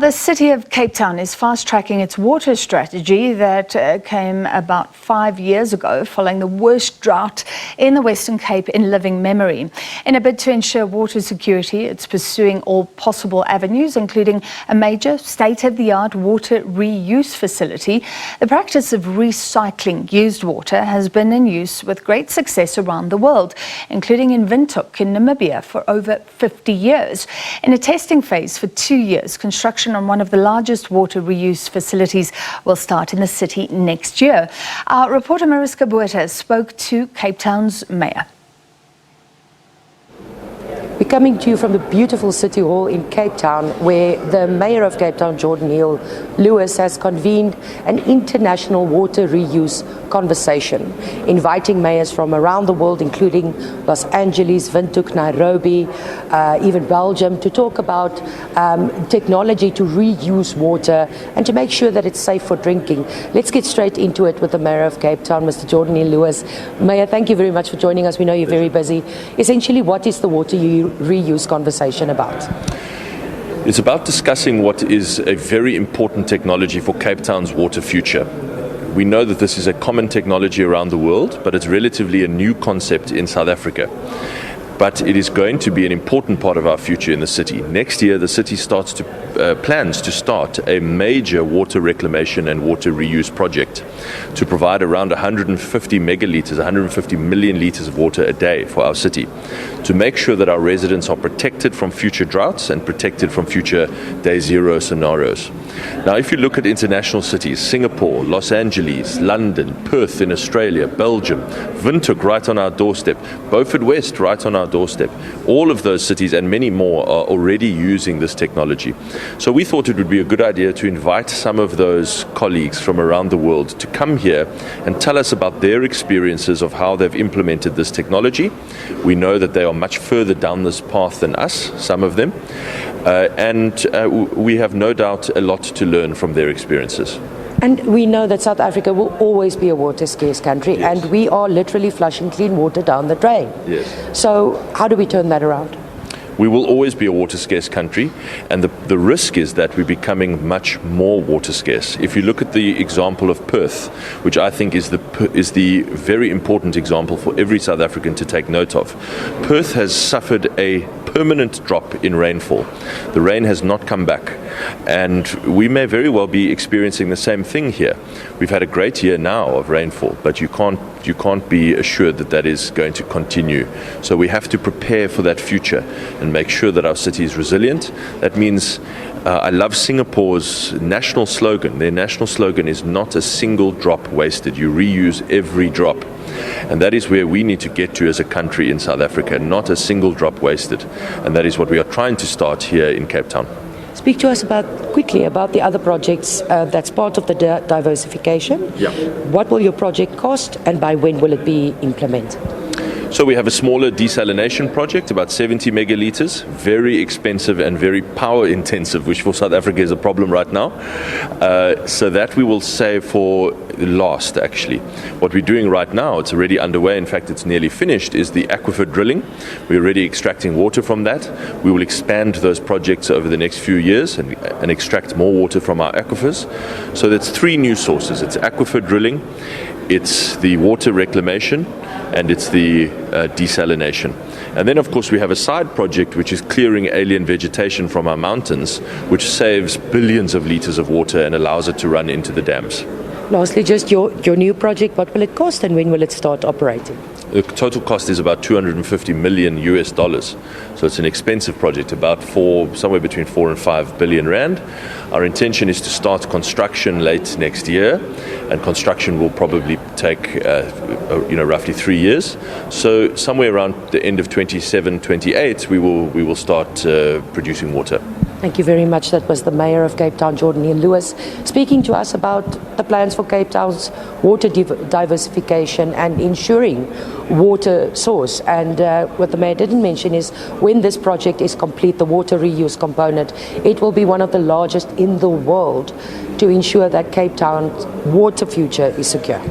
the city of Cape Town is fast-tracking its water strategy that came about 5 years ago following the worst drought in the Western Cape in living memory. In a bid to ensure water security, it's pursuing all possible avenues, including a major state-of-the-art water reuse facility. The practice of recycling used water has been in use with great success around the world, including in Windhoek in Namibia for over 50 years. In a testing phase for 2 years, construction on one of the largest water reuse facilities will start in the city next year. Our reporter Mariska Buerta spoke to Cape Town's mayor. We're coming to you from the beautiful City Hall in Cape Town, where the Mayor of Cape Town, Jordan Lewis, has convened an international water reuse conversation, inviting mayors from around the world, including Los Angeles, Windhoek, Nairobi, even Belgium, to talk about technology to reuse water and to make sure that it's safe for drinking. Let's get straight into it with the Mayor of Cape Town, Mr. Jordan Lewis. Mayor, thank you very much for joining us. We know you're very busy. Essentially, what is the water reuse conversation about? It's about discussing what is a very important technology for Cape Town's water future. We know that this is a common technology around the world, but it's relatively a new concept in South Africa. But it is going to be an important part of our future in the city. Next year, the city plans to start a major water reclamation and water reuse project to provide around 150 megalitres, 150 million litres of water a day for our city, to make sure that our residents are protected from future droughts and protected from future day zero scenarios. Now, if you look at international cities, Singapore, Los Angeles, London, Perth in Australia, Belgium, Windhoek right on our doorstep, Beaufort West right on our doorstep, all of those cities and many more are already using this technology. So we thought it would be a good idea to invite some of those colleagues from around the world to come here and tell us about their experiences of how they've implemented this technology. We know that they are much further down this path than us, some of them, and we have no doubt a lot to learn from their experiences. And we know that South Africa will always be a water scarce country, yes, and we are literally flushing clean water down the drain. Yes. So how do we turn that around? We will always be a water scarce country, and the risk is that we're becoming much more water scarce. If you look at the example of Perth, which I think is the very important example for every South African to take note of, Perth has suffered a permanent drop in rainfall. The rain has not come back, and we may very well be experiencing the same thing here. We've had a great year now of rainfall, but you can't be assured that that is going to continue. So we have to prepare for that future and make sure that our city is resilient. That means I love Singapore's national slogan. Their national slogan is not a single drop wasted. You reuse every drop. And that is where we need to get to as a country in South Africa, not a single drop wasted. And that is what we are trying to start here in Cape Town. Speak to us quickly about the other projects that's part of the diversification. Yeah. What will your project cost, and by when will it be implemented? So we have a smaller desalination project, about 70 megalitres, very expensive and very power intensive, which for South Africa is a problem right now. So that we will save for last, actually. What we're doing right now, it's already underway, in fact it's nearly finished, is the aquifer drilling. We're already extracting water from that. We will expand those projects over the next few years and extract more water from our aquifers. So that's 3 new sources. It's aquifer drilling, it's the water reclamation, and it's the desalination. And then, of course, we have a side project which is clearing alien vegetation from our mountains, which saves billions of litres of water and allows it to run into the dams. Lastly, just your new project, what will it cost and when will it start operating? The total cost is about $250 million US. So it's an expensive project, about somewhere between 4 and 5 billion rand. Our intention is to start construction late next year, and construction will probably take roughly 3 years. So somewhere around the end of 27, 28, we will start producing water. Thank you very much. That was the Mayor of Cape Town, Jordan Lewis, speaking to us about the plans for Cape Town's water diversification and ensuring water source. And what the Mayor didn't mention is when this project is complete, the water reuse component, it will be one of the largest in the world to ensure that Cape Town's water future is secure.